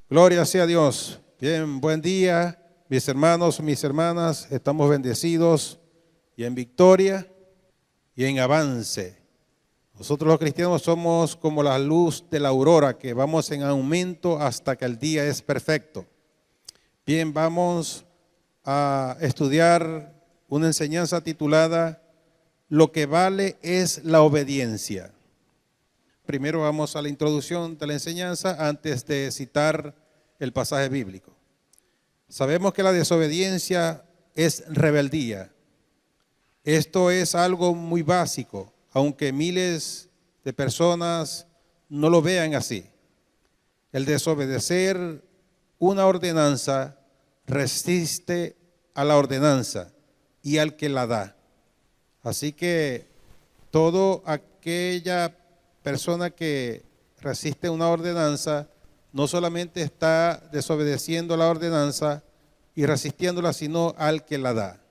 Gloria sea a Dios. Bien, buen día, mis hermanos, mis hermanas. Estamos bendecidos y en victoria y en avance. Nosotros los cristianos somos como la luz de la aurora, que vamos en aumento hasta que el día es perfecto. Bien, vamos a estudiar una enseñanza titulada Lo que vale es la obediencia. Primero vamos a la introducción de la enseñanza antes de citar el pasaje bíblico. Sabemos que la desobediencia es rebeldía. Esto es algo muy básico, aunque miles de personas no lo vean así. El desobedecer una ordenanza resiste a la ordenanza y al que la da. Así que toda aquella persona que resiste una ordenanza no solamente está desobedeciendo la ordenanza y resistiéndola, sino al que la da.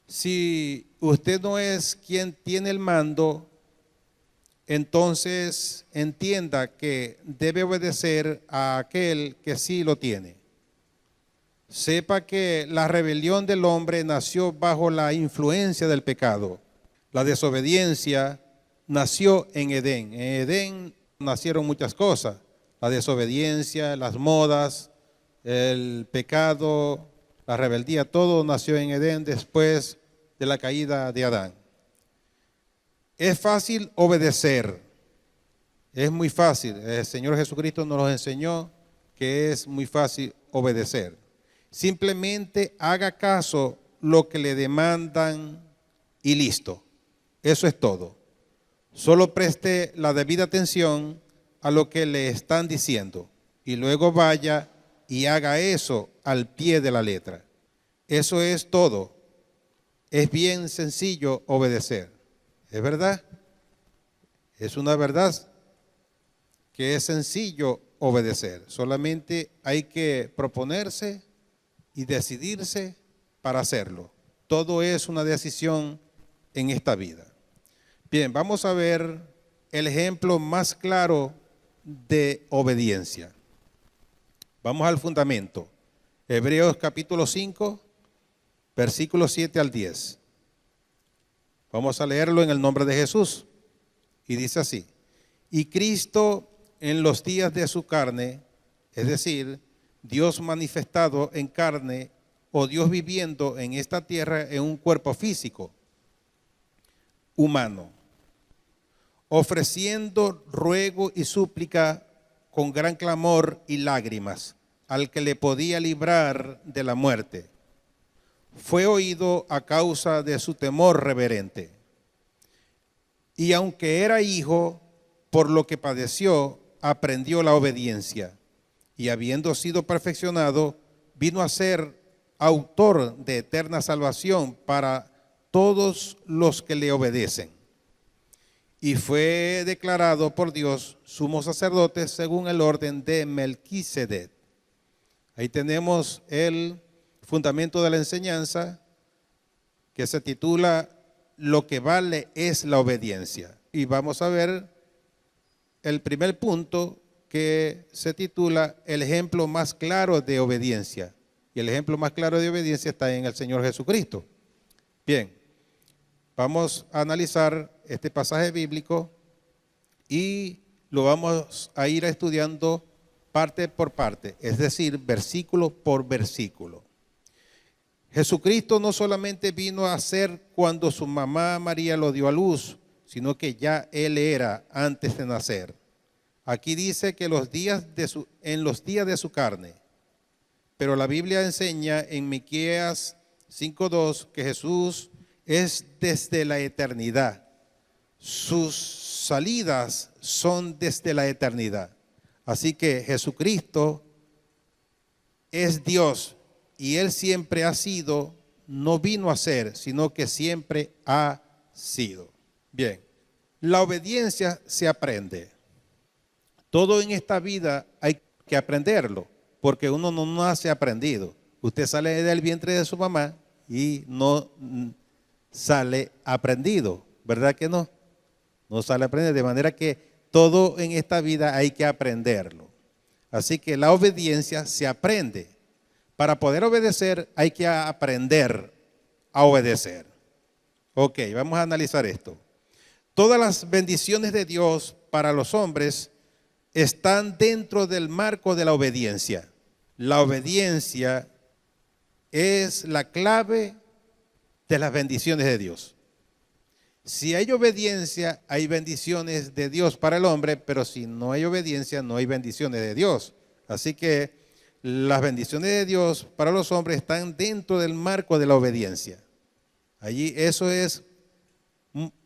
Si usted no es quien tiene el mando, entonces entienda que debe obedecer a aquel que sí lo tiene. Sepa que la rebelión del hombre nació bajo la influencia del pecado. La desobediencia nació en Edén. En Edén nacieron muchas cosas. La desobediencia, las modas, el pecado, la rebeldía, todo nació en Edén después de la caída de Adán. Es fácil obedecer, es muy fácil. El Señor Jesucristo nos enseñó que es muy fácil obedecer. Simplemente haga caso lo que le demandan y listo. Eso es todo. Solo preste la debida atención a lo que le están diciendo y luego vaya y haga eso al pie de la letra. Eso es todo. Es bien sencillo obedecer. ¿Es verdad? Es una verdad que es sencillo obedecer. Solamente hay que proponerse y decidirse para hacerlo. Todo es una decisión en esta vida. Bien, vamos a ver el ejemplo más claro de obediencia. Vamos al fundamento. Hebreos capítulo 5, versículos 7 al 10. Vamos a leerlo en el nombre de Jesús. Y dice así: y Cristo en los días de su carne, es decir, Dios manifestado en carne o Dios viviendo en esta tierra en un cuerpo físico, humano, ofreciendo ruego y súplica con gran clamor y lágrimas al que le podía librar de la muerte. Fue oído a causa de su temor reverente. Y aunque era hijo, por lo que padeció, aprendió la obediencia. Y habiendo sido perfeccionado, vino a ser autor de eterna salvación para todos los que le obedecen. Y fue declarado por Dios sumo sacerdote según el orden de Melquisedec. Ahí tenemos el fundamento de la enseñanza que se titula Lo que vale es la obediencia. Y vamos a ver el primer punto que se titula El ejemplo más claro de obediencia. Y el ejemplo más claro de obediencia está en el Señor Jesucristo. Bien, vamos a analizar este pasaje bíblico y lo vamos a ir estudiando parte por parte, es decir, versículo por versículo. Jesucristo no solamente vino a ser cuando su mamá María lo dio a luz, sino que ya Él era antes de nacer. Aquí dice que en los días de su carne, pero la Biblia enseña en Miqueas 5:2 que Jesús es desde la eternidad. Sus salidas son desde la eternidad. Así que Jesucristo es Dios y Él siempre ha sido, no vino a ser, sino que siempre ha sido. Bien, la obediencia se aprende. Todo en esta vida hay que aprenderlo, porque uno no nace aprendido. Usted sale del vientre de su mamá y no sale aprendido, ¿verdad que no? No sale aprendido, de manera que todo en esta vida hay que aprenderlo. Así que la obediencia se aprende. Para poder obedecer hay que aprender a obedecer. Ok, vamos a analizar esto. Todas las bendiciones de Dios para los hombres están dentro del marco de la obediencia. La obediencia es la clave de las bendiciones de Dios. Si hay obediencia, hay bendiciones de Dios para el hombre, pero si no hay obediencia, no hay bendiciones de Dios. Así que las bendiciones de Dios para los hombres están dentro del marco de la obediencia. Allí eso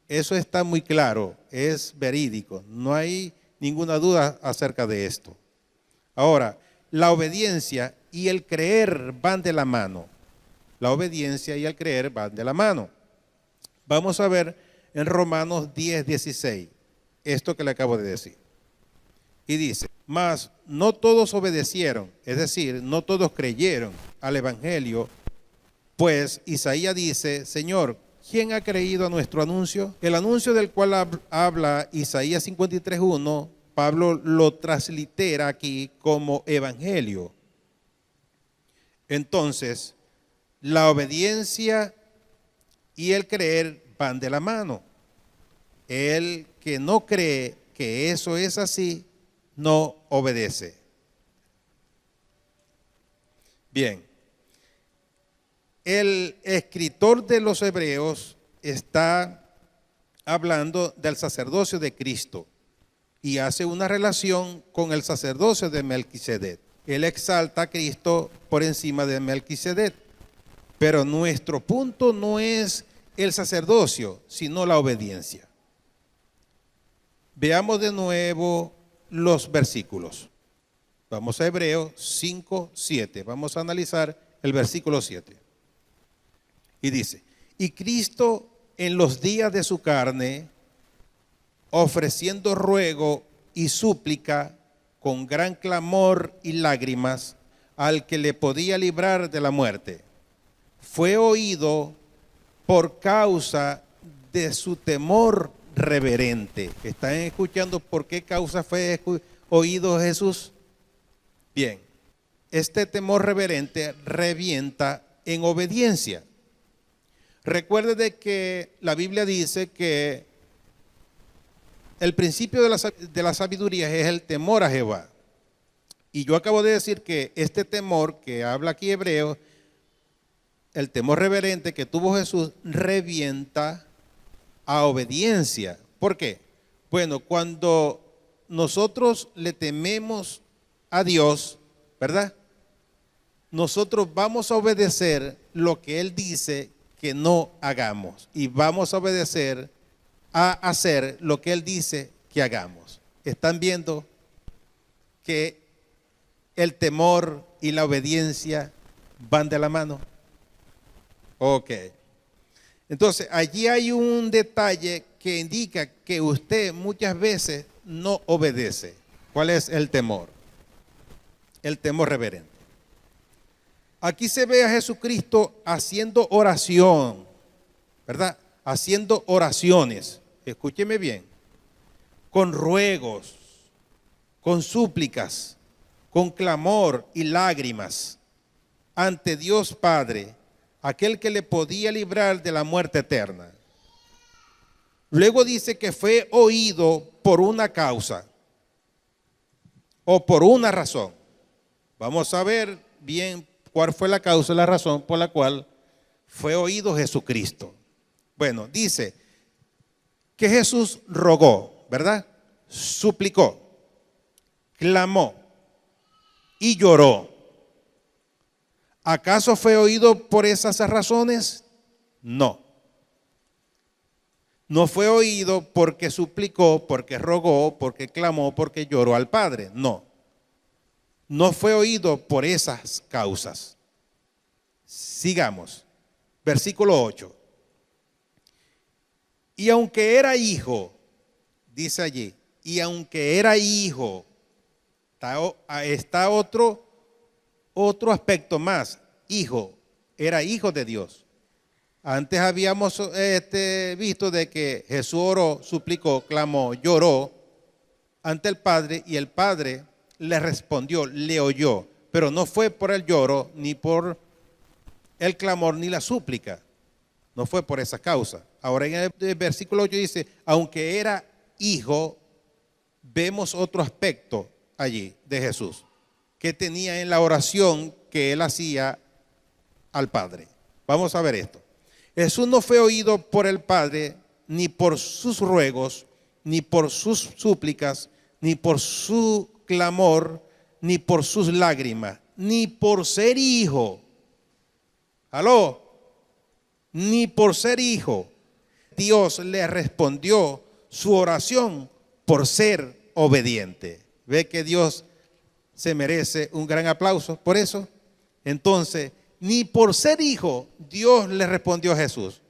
está muy claro, es verídico, no hay ninguna duda acerca de esto. Ahora, la obediencia y el creer van de la mano. La obediencia y el creer van de la mano. Vamos a ver en Romanos 10:16, esto que le acabo de decir. Y dice, mas no todos obedecieron, es decir, no todos creyeron al Evangelio, pues Isaías dice, Señor, ¿quién ha creído a nuestro anuncio? El anuncio del cual habla Isaías 53:1, Pablo lo translitera aquí como evangelio. Entonces, la obediencia y el creer van de la mano. El que no cree que eso es así, no obedece. Bien, el escritor de los Hebreos está hablando del sacerdocio de Cristo y hace una relación con el sacerdocio de Melquisedec. Él exalta a Cristo por encima de Melquisedec, pero nuestro punto no es el sacerdocio, sino la obediencia. Veamos de nuevo los versículos. Vamos a Hebreos 5:7. Vamos a analizar el versículo 7. Y dice, y Cristo en los días de su carne, ofreciendo ruego y súplica con gran clamor y lágrimas al que le podía librar de la muerte, fue oído por causa de su temor reverente. ¿Están escuchando por qué causa fue oído Jesús? Bien, este temor reverente revienta en obediencia. Recuerde de que la Biblia dice que el principio de la sabiduría es el temor a Jehová. Y yo acabo de decir que este temor que habla aquí Hebreo, el temor reverente que tuvo Jesús, revienta a obediencia. ¿Por qué? Bueno, cuando nosotros le tememos a Dios, ¿verdad? Nosotros vamos a obedecer lo que Él dice que no hagamos y vamos a obedecer a hacer lo que Él dice que hagamos. ¿Están viendo que el temor y la obediencia van de la mano? Ok. Entonces, allí hay un detalle que indica que usted muchas veces no obedece. ¿Cuál es el temor? El temor reverente. Aquí se ve a Jesucristo haciendo oración, ¿verdad? Haciendo oraciones. Escúcheme bien. Con ruegos, con súplicas, con clamor y lágrimas ante Dios Padre, aquel que le podía librar de la muerte eterna. Luego dice que fue oído por una causa o por una razón. Vamos a ver bien cuál fue la causa y la razón por la cual fue oído Jesucristo. Bueno, dice que Jesús rogó, ¿verdad? Suplicó, clamó y lloró. ¿Acaso fue oído por esas razones? No. No fue oído porque suplicó, porque rogó, porque clamó, porque lloró al Padre. No. No fue oído por esas causas. Sigamos. Versículo 8. Y aunque era hijo, dice allí, y aunque era hijo, está otro aspecto más. Hijo, era hijo de Dios. Antes habíamos visto de que Jesús oró, suplicó, clamó, lloró ante el Padre y el Padre le respondió, le oyó, pero no fue por el lloro, ni por el clamor, ni la súplica. No fue por esa causa. Ahora en el versículo 8 dice, aunque era hijo, vemos otro aspecto allí de Jesús, que tenía en la oración que él hacía al Padre. Vamos a ver esto. Jesús no fue oído por el Padre, ni por sus ruegos, ni por sus súplicas, ni por su clamor, ni por sus lágrimas, ni por ser hijo. ¿Aló? Ni por ser hijo. Dios le respondió su oración por ser obediente. ¿Ve que Dios se merece un gran aplauso por eso? Entonces, ni por ser hijo, Dios le respondió a Jesús.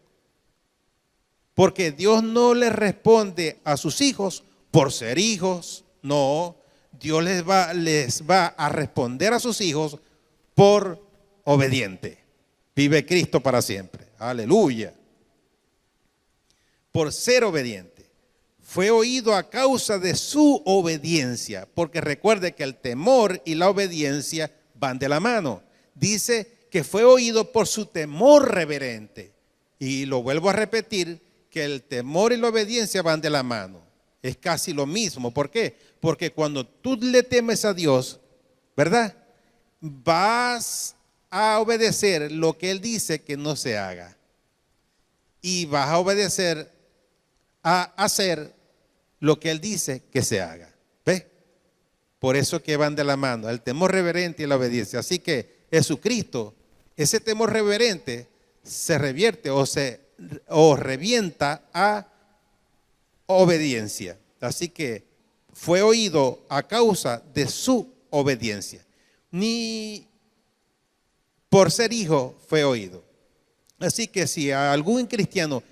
Porque Dios no le responde a sus hijos por ser hijos. No, Dios les va a responder a sus hijos por obediente. Vive Cristo para siempre. Aleluya. Por ser obediente. Fue oído a causa de su obediencia. Porque recuerde que el temor y la obediencia van de la mano. Dice que fue oído por su temor reverente. Y lo vuelvo a repetir, que el temor y la obediencia van de la mano. Es casi lo mismo. ¿Por qué? Porque cuando tú le temes a Dios, ¿verdad? Vas a obedecer lo que Él dice que no se haga. Y vas a obedecer a hacer lo que Él dice que se haga. ¿Ves? Por eso que van de la mano, el temor reverente y la obediencia. Así que Jesucristo, ese temor reverente se revierte o revienta a obediencia. Así que fue oído a causa de su obediencia. Ni por ser hijo fue oído. Así que si algún cristiano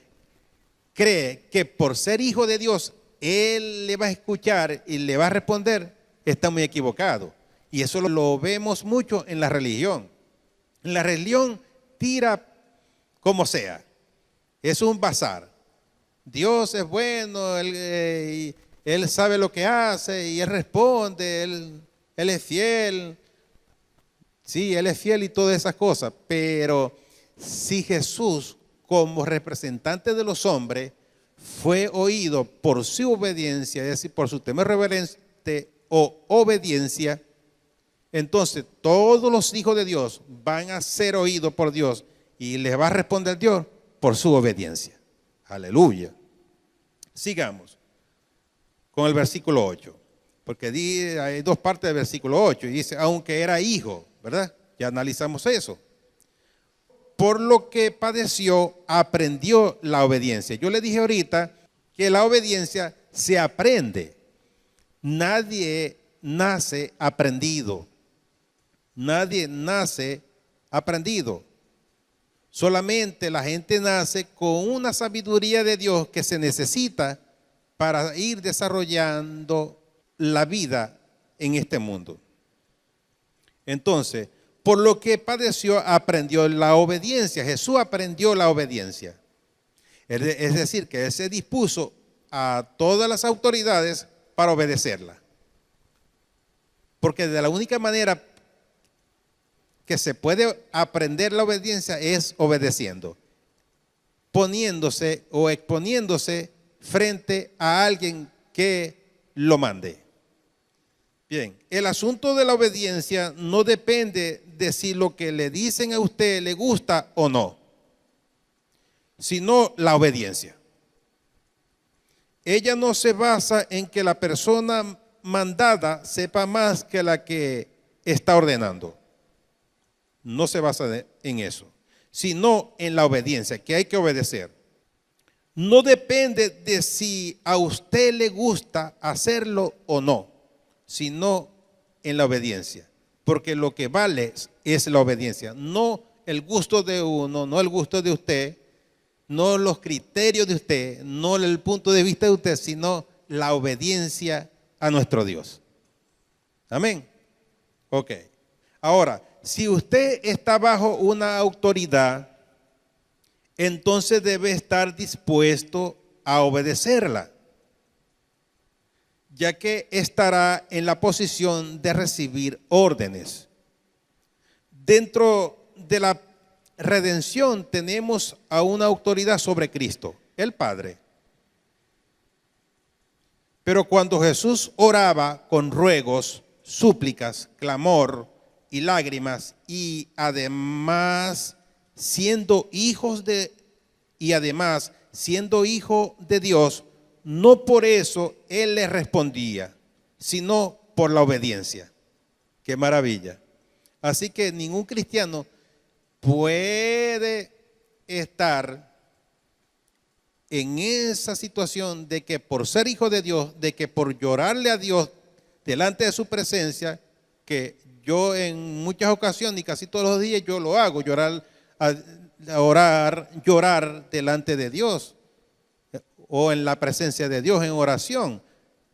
cree que por ser hijo de Dios Él le va a escuchar y le va a responder, está muy equivocado. Y eso lo vemos mucho en la religión. En la religión tira como sea. Es un bazar. Dios es bueno, Él sabe lo que hace y Él responde, Él es fiel. Sí, Él es fiel y todas esas cosas. Pero si Jesús, como representante de los hombres, fue oído por su obediencia, es decir, por su temor reverente o obediencia, entonces todos los hijos de Dios van a ser oídos por Dios y les va a responder Dios por su obediencia. Aleluya. Sigamos con el versículo 8, porque hay dos partes del versículo 8 y dice, aunque era hijo, ¿verdad? Ya analizamos eso. Por lo que padeció, aprendió la obediencia. Yo le dije ahorita que la obediencia se aprende. Nadie nace aprendido. Nadie nace aprendido. Solamente la gente nace con una sabiduría de Dios que se necesita para ir desarrollando la vida en este mundo. Entonces, por lo que padeció, aprendió la obediencia. Jesús aprendió la obediencia. Es decir, que Él se dispuso a todas las autoridades para obedecerla. Porque de la única manera que se puede aprender la obediencia es obedeciendo, poniéndose o exponiéndose frente a alguien que lo mande. Bien, el asunto de la obediencia no depende de si lo que le dicen a usted le gusta o no, sino la obediencia. Ella no se basa en que la persona mandada sepa más que la que está ordenando. No se basa en eso, sino en la obediencia, que hay que obedecer. No depende de si a usted le gusta hacerlo o no, sino en la obediencia. Porque lo que vale es la obediencia, no el gusto de uno, no el gusto de usted, no los criterios de usted, no el punto de vista de usted, sino la obediencia a nuestro Dios. Amén. Ok. Ahora, si usted está bajo una autoridad, entonces debe estar dispuesto a obedecerla. ya que estará en la posición de recibir órdenes. Dentro de la redención tenemos a una autoridad sobre Cristo, el Padre. Pero cuando Jesús oraba con ruegos, súplicas, clamor y lágrimas, y además siendo hijo de Dios, no por eso él le respondía, sino por la obediencia. ¡Qué maravilla! Así que ningún cristiano puede estar en esa situación de que por ser hijo de Dios, de que por llorarle a Dios delante de su presencia, que yo en muchas ocasiones y casi todos los días yo lo hago, llorar delante de Dios o en la presencia de Dios en oración.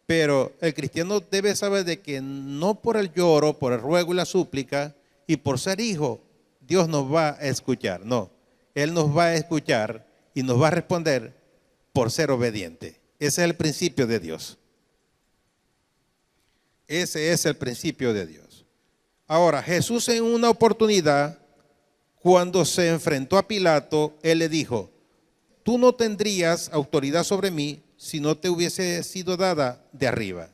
Pero el cristiano debe saber de que no por el lloro, por el ruego y la súplica y por ser hijo, Dios nos va a escuchar. No, Él nos va a escuchar y nos va a responder por ser obediente. Ese es el principio de Dios. Ese es el principio de Dios. Ahora, Jesús en una oportunidad, cuando se enfrentó a Pilato, Él le dijo, tú no tendrías autoridad sobre mí si no te hubiese sido dada de arriba.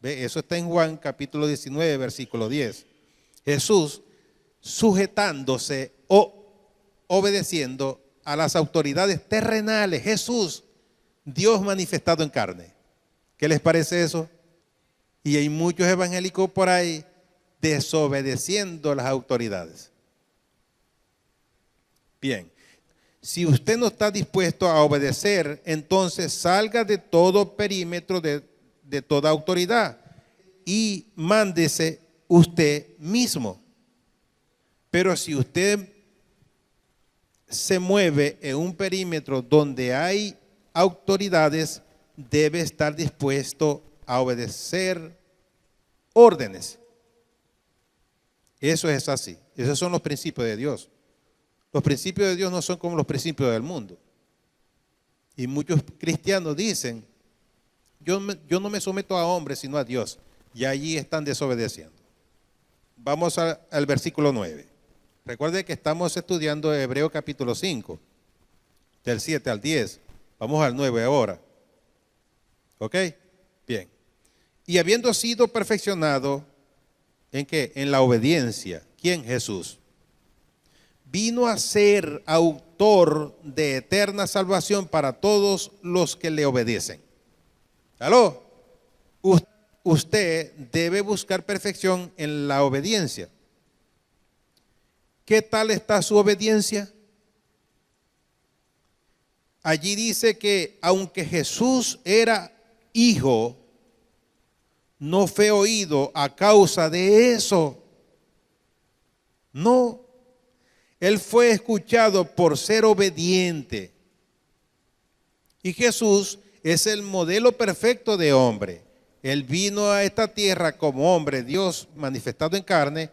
¿Ve? Eso está en Juan capítulo 19, versículo 10. Jesús sujetándose o obedeciendo a las autoridades terrenales. Jesús, Dios manifestado en carne. ¿Qué les parece eso? Y hay muchos evangélicos por ahí desobedeciendo las autoridades. Bien, si usted no está dispuesto a obedecer, entonces salga de todo perímetro de toda autoridad y mándese usted mismo. Pero si usted se mueve en un perímetro donde hay autoridades, debe estar dispuesto a obedecer órdenes. Eso es así. Esos son los principios de Dios. Los principios de Dios no son como los principios del mundo. Y muchos cristianos dicen, yo no me someto a hombres, sino a Dios. Y allí están desobedeciendo. Vamos al versículo 9. Recuerde que estamos estudiando Hebreo capítulo 5, del 7 al 10. Vamos al 9 ahora. ¿Ok? Bien. Y habiendo sido perfeccionado, ¿en qué? En la obediencia. ¿Quién? Jesús. Vino a ser autor de eterna salvación para todos los que le obedecen. ¿Aló? Usted debe buscar perfección en la obediencia. ¿Qué tal está su obediencia? Allí dice que aunque Jesús era hijo, no fue oído a causa de eso. No, Él fue escuchado por ser obediente. Y Jesús es el modelo perfecto de hombre. Él vino a esta tierra como hombre, Dios manifestado en carne,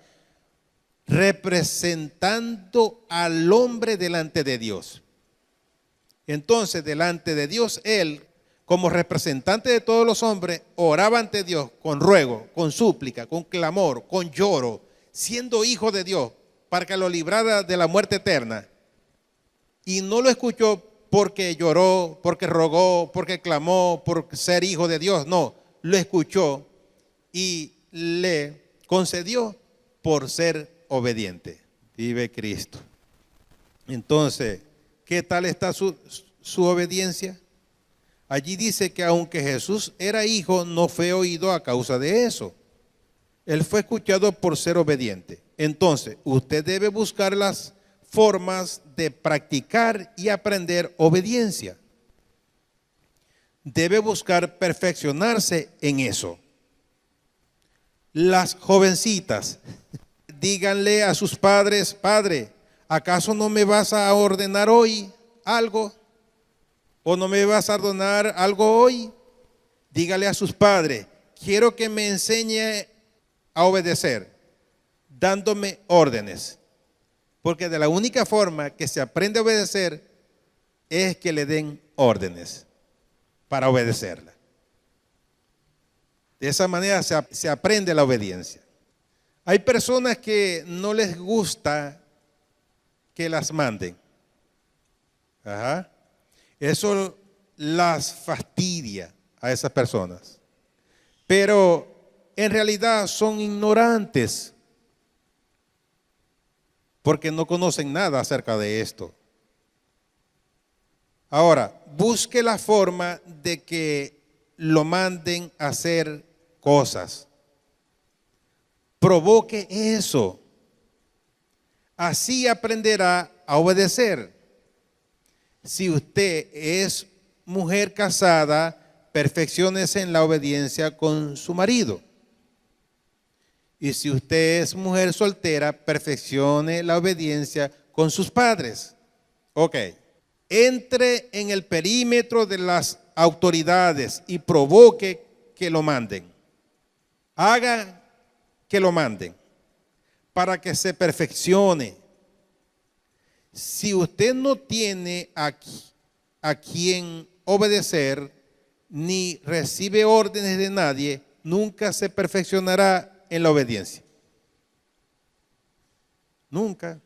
representando al hombre delante de Dios. Entonces, delante de Dios, Él, como representante de todos los hombres, oraba ante Dios con ruego, con súplica, con clamor, con lloro, siendo hijo de Dios, para que lo librara de la muerte eterna. Y no lo escuchó porque lloró, porque rogó, porque clamó, por ser hijo de Dios. No, lo escuchó y le concedió por ser obediente. Vive Cristo. Entonces, ¿qué tal está su obediencia? Allí dice que aunque Jesús era hijo, no fue oído a causa de eso. Él fue escuchado por ser obediente. Entonces, usted debe buscar las formas de practicar y aprender obediencia. Debe buscar perfeccionarse en eso. Las jovencitas, díganle a sus padres, padre, ¿acaso no me vas a ordenar hoy algo? ¿O no me vas a ordenar algo hoy? Dígale a sus padres, quiero que me enseñe a obedecer, dándome órdenes. Porque de la única forma que se aprende a obedecer es que le den órdenes para obedecerla. De esa manera se aprende la obediencia. Hay personas que no les gusta que las manden. Ajá. Eso las fastidia a esas personas. Pero en realidad son ignorantes porque no conocen nada acerca de esto. Ahora, busque la forma de que lo manden a hacer cosas. Provoque eso. Así aprenderá a obedecer. Si usted es mujer casada, perfecciónese en la obediencia con su marido. Y si usted es mujer soltera, perfeccione la obediencia con sus padres. Ok. Entre en el perímetro de las autoridades y provoque que lo manden. Haga que lo manden para que se perfeccione. Si usted no tiene a quien obedecer ni recibe órdenes de nadie, nunca se perfeccionará en la obediencia. Nunca.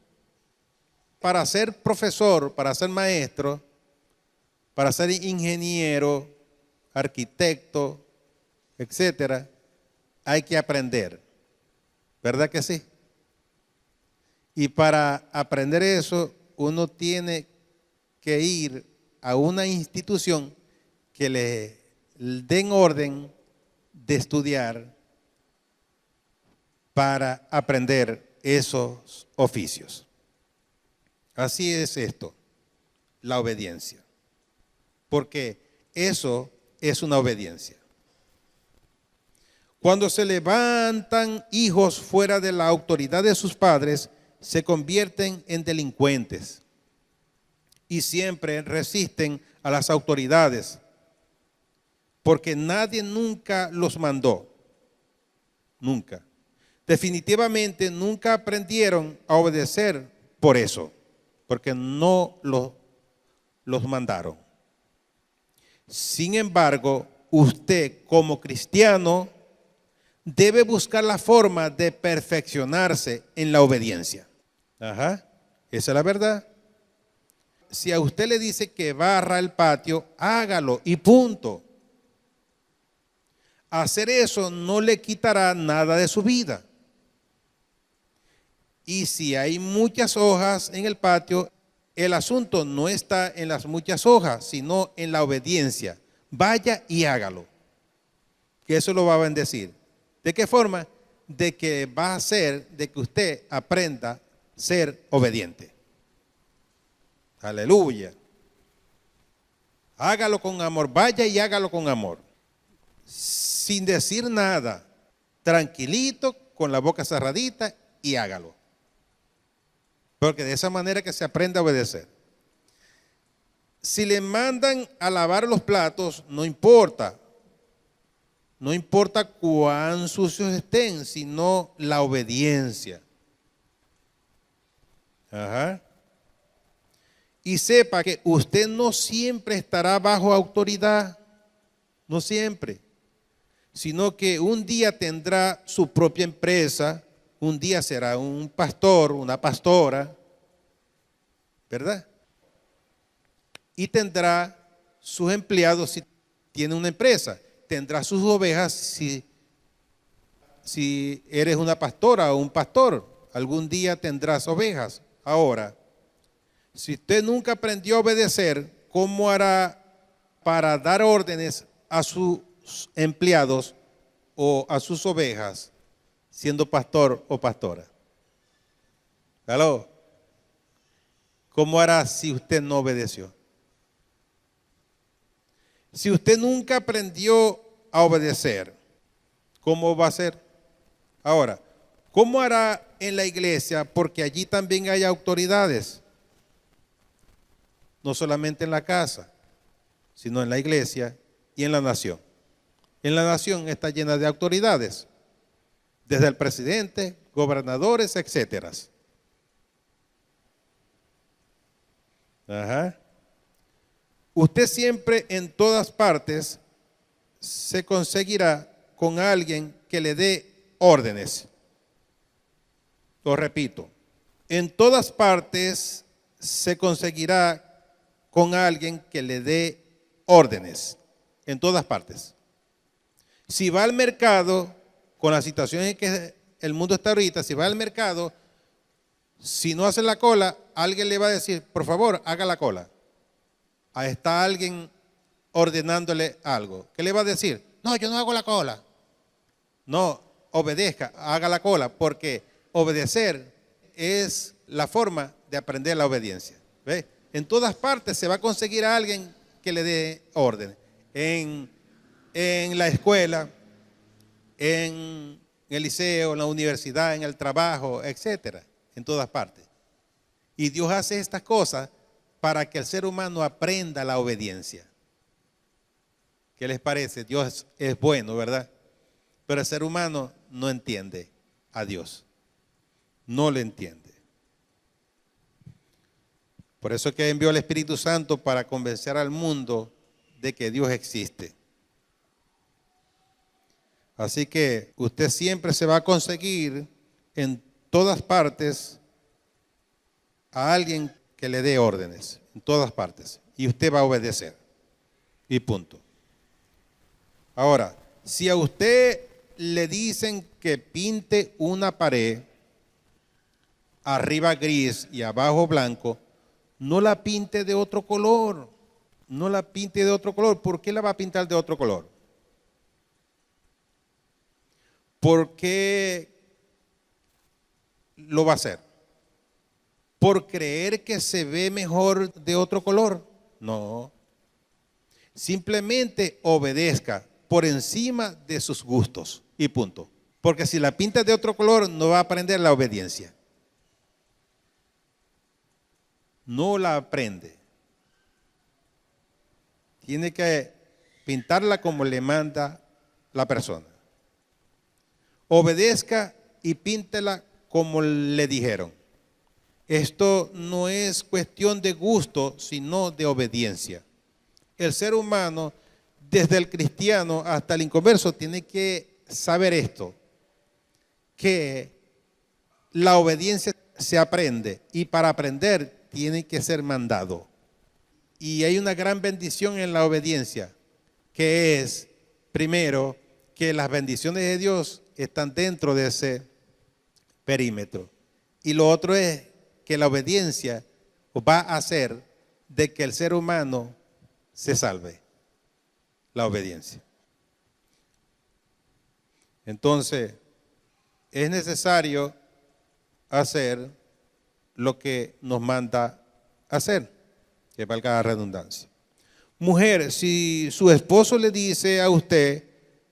Para ser profesor, para ser maestro, para ser ingeniero, arquitecto, etcétera, hay que aprender. ¿Verdad que sí? Y para aprender eso, uno tiene que ir a una institución que le den orden de estudiar para aprender esos oficios. Así es esto, la obediencia. Porque eso es una obediencia. Cuando se levantan hijos fuera de la autoridad de sus padres, se convierten en delincuentes y siempre resisten a las autoridades, porque nadie nunca los mandó. Nunca. Definitivamente nunca aprendieron a obedecer por eso, porque no los mandaron. Sin embargo, usted como cristiano debe buscar la forma de perfeccionarse en la obediencia. Ajá, esa es la verdad. Si a usted le dice que barra el patio, hágalo y punto. Hacer eso no le quitará nada de su vida. Y si hay muchas hojas en el patio, el asunto no está en las muchas hojas, sino en la obediencia. Vaya y hágalo, que eso lo va a bendecir. ¿De qué forma? De que va a hacer de que usted aprenda a ser obediente. Aleluya. Hágalo con amor, vaya y hágalo con amor. Sin decir nada, tranquilito, con la boca cerradita y hágalo. Porque de esa manera que se aprende a obedecer. Si le mandan a lavar los platos, no importa. No importa cuán sucios estén, sino la obediencia. Ajá. Y sepa que usted no siempre estará bajo autoridad. No siempre. Sino que un día tendrá su propia empresa. Un día será un pastor, una pastora, ¿verdad? Y tendrá sus empleados si tiene una empresa. Tendrá sus ovejas si eres una pastora o un pastor. Algún día tendrás ovejas. Ahora, si usted nunca aprendió a obedecer, ¿cómo hará para dar órdenes a sus empleados o a sus ovejas siendo pastor o pastora? ¿Aló? ¿Cómo hará si usted no obedeció? Si usted nunca aprendió a obedecer, ¿cómo va a ser? Ahora, ¿cómo hará en la iglesia? Porque allí también hay autoridades. No solamente en la casa, sino en la iglesia y en la nación. En la nación está llena de autoridades, desde el presidente, gobernadores, etcétera. Ajá. Usted siempre en todas partes se conseguirá con alguien que le dé órdenes. Lo repito, en todas partes se conseguirá con alguien que le dé órdenes. En todas partes. Si va al mercado, con la situación en que el mundo está ahorita, si va al mercado, si no hace la cola, alguien le va a decir, por favor, haga la cola. Ahí está alguien ordenándole algo. ¿Qué le va a decir? No, yo no hago la cola. No, obedezca, haga la cola, porque obedecer es la forma de aprender la obediencia. ¿Ve? En todas partes se va a conseguir a alguien que le dé orden. En la escuela, en el liceo, en la universidad, en el trabajo, etcétera, en todas partes. Y Dios hace estas cosas para que el ser humano aprenda la obediencia. ¿Qué les parece? Dios es bueno, ¿verdad? Pero el ser humano no entiende a Dios. No le entiende. Por eso es que envió al Espíritu Santo para convencer al mundo de que Dios existe. Así que usted siempre se va a conseguir en todas partes a alguien que le dé órdenes, en todas partes. Y usted va a obedecer. Y punto. Ahora, si a usted le dicen que pinte una pared, arriba gris y abajo blanco, no la pinte de otro color. No la pinte de otro color. ¿Por qué la va a pintar de otro color? ¿Por qué lo va a hacer? ¿Por creer que se ve mejor de otro color? No. Simplemente obedezca por encima de sus gustos y punto. Porque si la pinta de otro color no va a aprender la obediencia. No la aprende. Tiene que pintarla como le manda la persona. Obedezca y píntela como le dijeron. Esto no es cuestión de gusto, sino de obediencia. El ser humano, desde el cristiano hasta el inconverso, tiene que saber esto, que la obediencia se aprende y para aprender tiene que ser mandado. Y hay una gran bendición en la obediencia, que es, primero, que las bendiciones de Dios están dentro de ese perímetro. Y lo otro es que la obediencia va a hacer de que el ser humano se salve. La obediencia. Entonces, es necesario hacer lo que nos manda hacer, que valga la redundancia. Mujer, si su esposo le dice a usted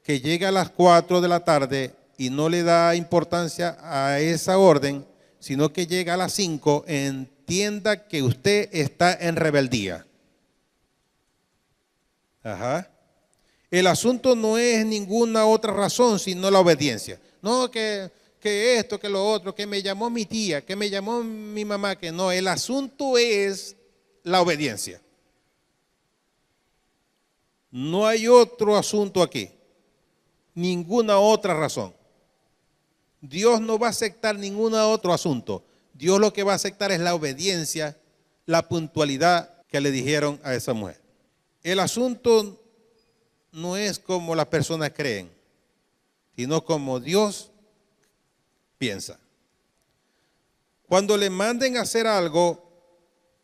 que llega a las 4 de la tarde y no le da importancia a esa orden, sino que llega a las 5, entienda que usted está en rebeldía. Ajá. El asunto no es ninguna otra razón sino la obediencia. No que esto, que lo otro, que me llamó mi tía, que me llamó mi mamá, que no. El asunto es la obediencia. No hay otro asunto aquí. Ninguna otra razón. Dios no va a aceptar ningún otro asunto. Dios lo que va a aceptar es la obediencia, la puntualidad que le dijeron a esa mujer. El asunto no es como las personas creen, sino como Dios piensa. Cuando le manden a hacer algo,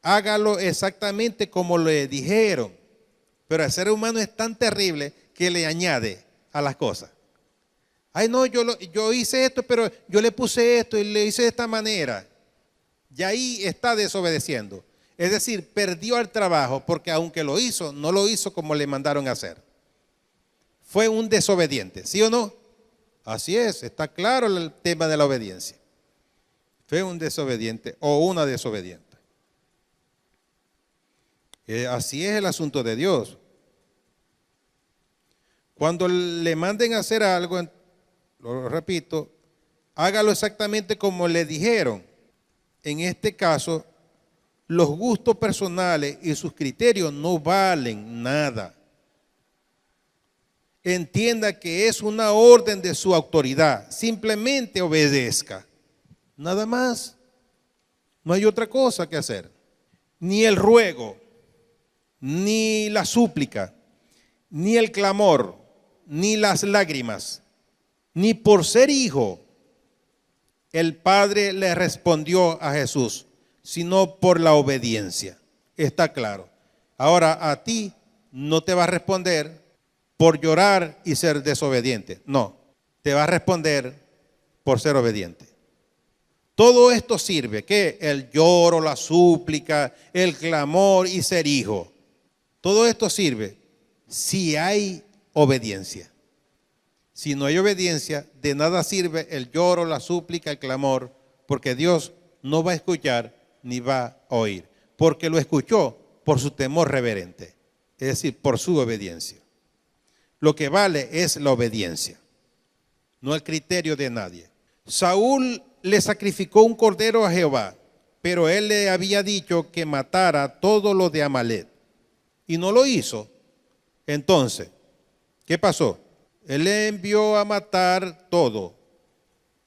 hágalo exactamente como le dijeron. Pero el ser humano es tan terrible que le añade a las cosas. Ay, no, yo hice esto, pero yo le puse esto y le hice de esta manera. Y ahí está desobedeciendo. Es decir, perdió el trabajo porque aunque lo hizo, no lo hizo como le mandaron a hacer. Fue un desobediente, ¿sí o no? Así es, está claro el tema de la obediencia. Fue un desobediente o una desobediente. Así es el asunto de Dios. Cuando le manden a hacer algo, lo repito, hágalo exactamente como le dijeron. En este caso, los gustos personales y sus criterios no valen nada. entienda que es una orden de su autoridad. Simplemente obedezca. Nada más. No hay otra cosa que hacer. Ni el ruego, ni la súplica, ni el clamor, ni las lágrimas, ni por ser hijo, el Padre le respondió a Jesús, sino por la obediencia. Está claro. Ahora a ti no te va a responder por llorar y ser desobediente. No, te va a responder por ser obediente. Todo esto sirve, ¿qué? El lloro, la súplica, el clamor y ser hijo. Todo esto sirve si hay obediencia. Si no hay obediencia, de nada sirve el lloro, la súplica, el clamor, porque Dios no va a escuchar ni va a oír, porque lo escuchó por su temor reverente, es decir, por su obediencia. Lo que vale es la obediencia, no el criterio de nadie. Saúl le sacrificó un cordero a Jehová, pero él le había dicho que matara todo lo de Amalek, y no lo hizo. Entonces, ¿qué pasó? Él le envió a matar todo,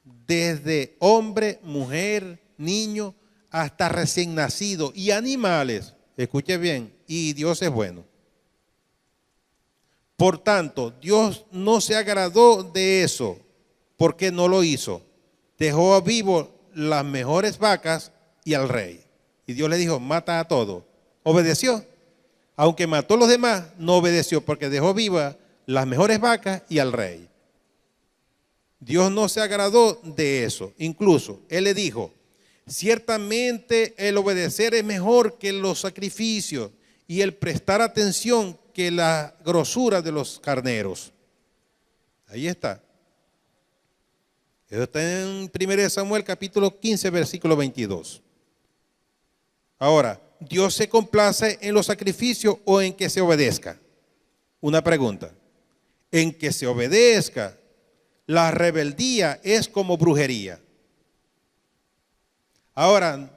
desde hombre, mujer, niño, hasta recién nacido y animales. Escuche bien, y Dios es bueno. Por tanto, Dios no se agradó de eso, porque no lo hizo. Dejó a vivo las mejores vacas y al rey. Y Dios le dijo, mata a todo. Obedeció. Aunque mató a los demás, no obedeció, porque dejó vivas las mejores vacas y al rey. Dios no se agradó de eso. Incluso Él le dijo, ciertamente el obedecer es mejor que los sacrificios y el prestar atención que la grosura de los carneros. Ahí está. Eso está en 1 Samuel capítulo 15, versículo 22. Ahora, ¿Dios se complace en los sacrificios o en que se obedezca? Una pregunta. En que se obedezca. La rebeldía es como brujería. Ahora,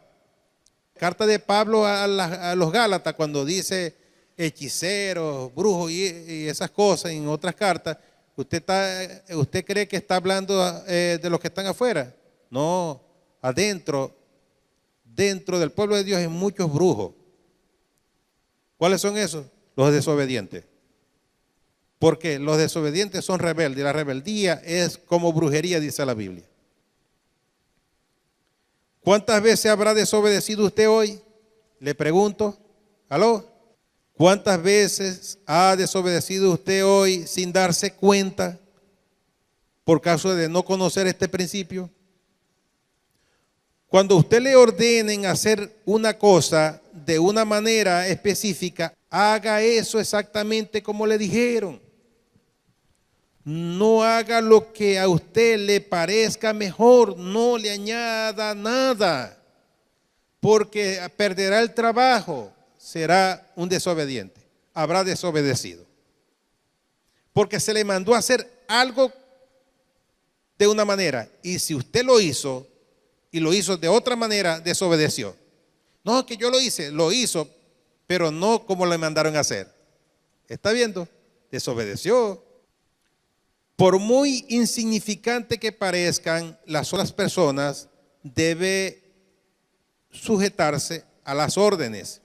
carta de Pablo a los Gálatas, cuando dice hechiceros, brujos y esas cosas, en otras cartas, ¿usted cree que está hablando de los que están afuera? No, adentro, dentro del pueblo de Dios hay muchos brujos. ¿Cuáles son esos? Los desobedientes. Porque los desobedientes son rebeldes. La rebeldía es como brujería, dice la Biblia. ¿Cuántas veces habrá desobedecido usted hoy? Le pregunto. ¿Aló? ¿Cuántas veces ha desobedecido usted hoy sin darse cuenta por causa de no conocer este principio? Cuando usted le ordenen hacer una cosa de una manera específica, haga eso exactamente como le dijeron. No haga lo que a usted le parezca mejor, no le añada nada, porque perderá el trabajo, será un desobediente, habrá desobedecido. Porque se le mandó a hacer algo de una manera, y si usted lo hizo, y lo hizo de otra manera, desobedeció. No, que yo lo hizo, pero no como le mandaron a hacer. ¿Está viendo? Desobedeció. Por muy insignificante que parezcan las otras personas, debe sujetarse a las órdenes.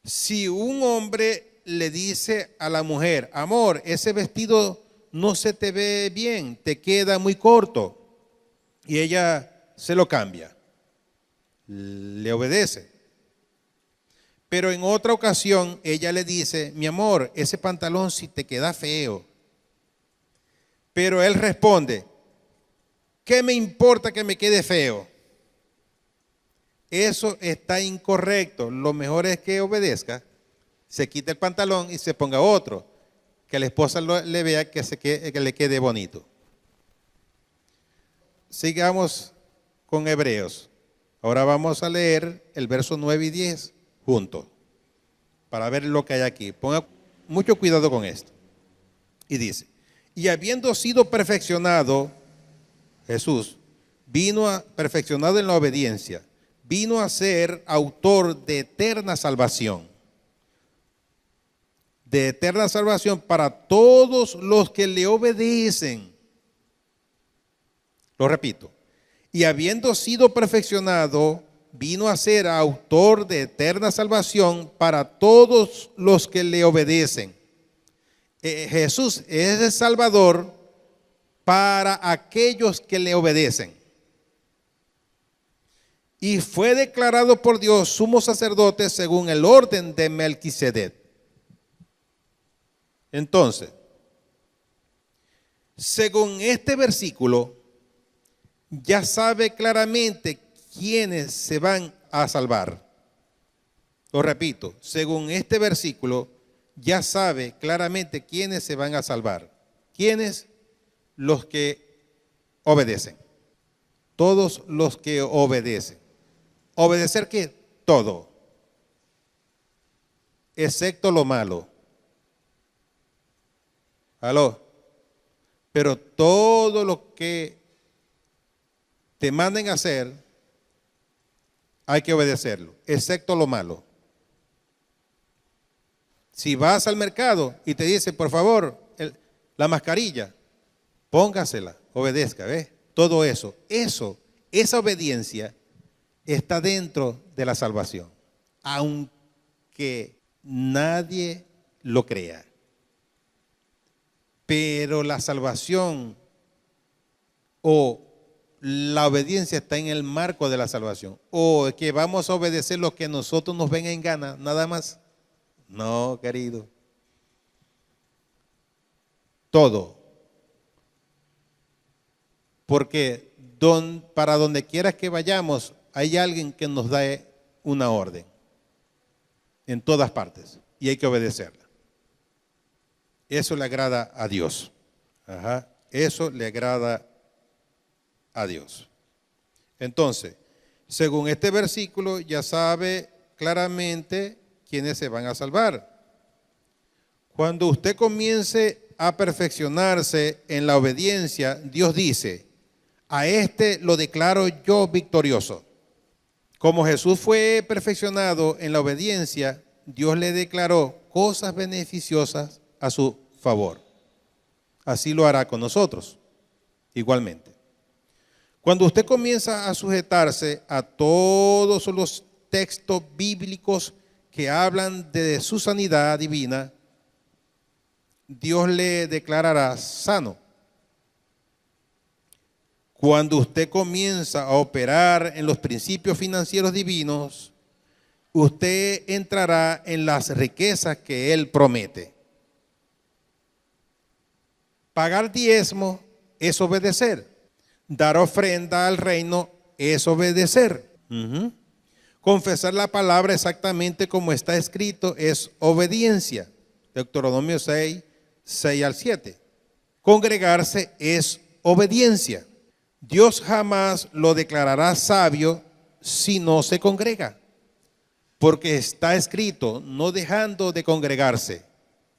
Si un hombre le dice a la mujer, amor, ese vestido no se te ve bien, te queda muy corto, y ella se lo cambia, le obedece. Pero en otra ocasión ella le dice, mi amor, ese pantalón sí te queda feo. Pero él responde, ¿qué me importa que me quede feo? Eso está incorrecto. Lo mejor es que obedezca, se quite el pantalón y se ponga otro, que la esposa le vea que le quede bonito. Sigamos con Hebreos. Ahora vamos a leer el verso 9 y 10 juntos, para ver lo que hay aquí. Ponga mucho cuidado con esto. Y dice, y habiendo sido perfeccionado, Jesús perfeccionado en la obediencia, vino a ser autor de eterna salvación. de eterna salvación para todos los que le obedecen. Lo repito. Y habiendo sido perfeccionado, vino a ser autor de eterna salvación para todos los que le obedecen. Jesús es el Salvador para aquellos que le obedecen. Y fue declarado por Dios sumo sacerdote según el orden de Melquisedec. Entonces, según este versículo, ya sabe claramente quiénes se van a salvar. Lo repito, según este versículo, ya sabe claramente quiénes se van a salvar. ¿Quiénes? Los que obedecen. Todos los que obedecen. ¿Obedecer qué? Todo. Excepto lo malo. ¿Aló? Pero todo lo que te manden a hacer, hay que obedecerlo, excepto lo malo. Si vas al mercado y te dice, por favor, la mascarilla, póngasela, obedezca, ¿ves? Todo eso, esa obediencia está dentro de la salvación, aunque nadie lo crea. Pero la salvación o la obediencia está en el marco de la salvación. O que vamos a obedecer lo que a nosotros nos venga en gana, nada más. No, querido. Todo. Porque para donde quiera que vayamos, hay alguien que nos da una orden. En todas partes. Y hay que obedecerla. Eso le agrada a Dios. Ajá. Eso le agrada a Dios. Entonces, según este versículo, ya sabe claramente quiénes se van a salvar. Cuando usted comience a perfeccionarse en la obediencia, Dios dice, a este lo declaro yo victorioso. Como Jesús fue perfeccionado en la obediencia, Dios le declaró cosas beneficiosas a su favor. Así lo hará con nosotros, igualmente. Cuando usted comienza a sujetarse a todos los textos bíblicos que hablan de su sanidad divina, Dios le declarará sano. Cuando usted comienza a operar en los principios financieros divinos, usted entrará en las riquezas que Él promete. Pagar diezmo es obedecer. Dar ofrenda al reino es obedecer. Confesar la palabra exactamente como está escrito es obediencia. Deuteronomio 6, 6 al 7. Congregarse es obediencia. Dios jamás lo declarará sabio si no se congrega. Porque está escrito, no dejando de congregarse.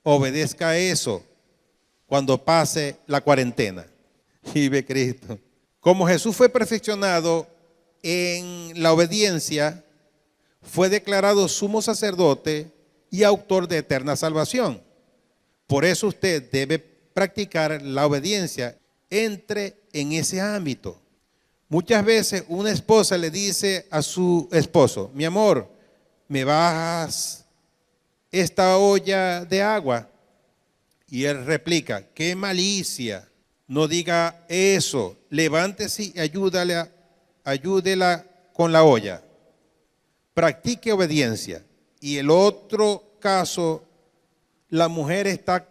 Obedezca a eso cuando pase la cuarentena. Vive Cristo. Como Jesús fue perfeccionado en la obediencia, fue declarado sumo sacerdote y autor de eterna salvación. Por eso usted debe practicar la obediencia. Entre en ese ámbito. Muchas veces una esposa le dice a su esposo, mi amor, ¿me bajas esta olla de agua? Y él replica, qué malicia. No diga eso, levántese y ayúdela con la olla. Practique obediencia. Y el otro caso, la mujer está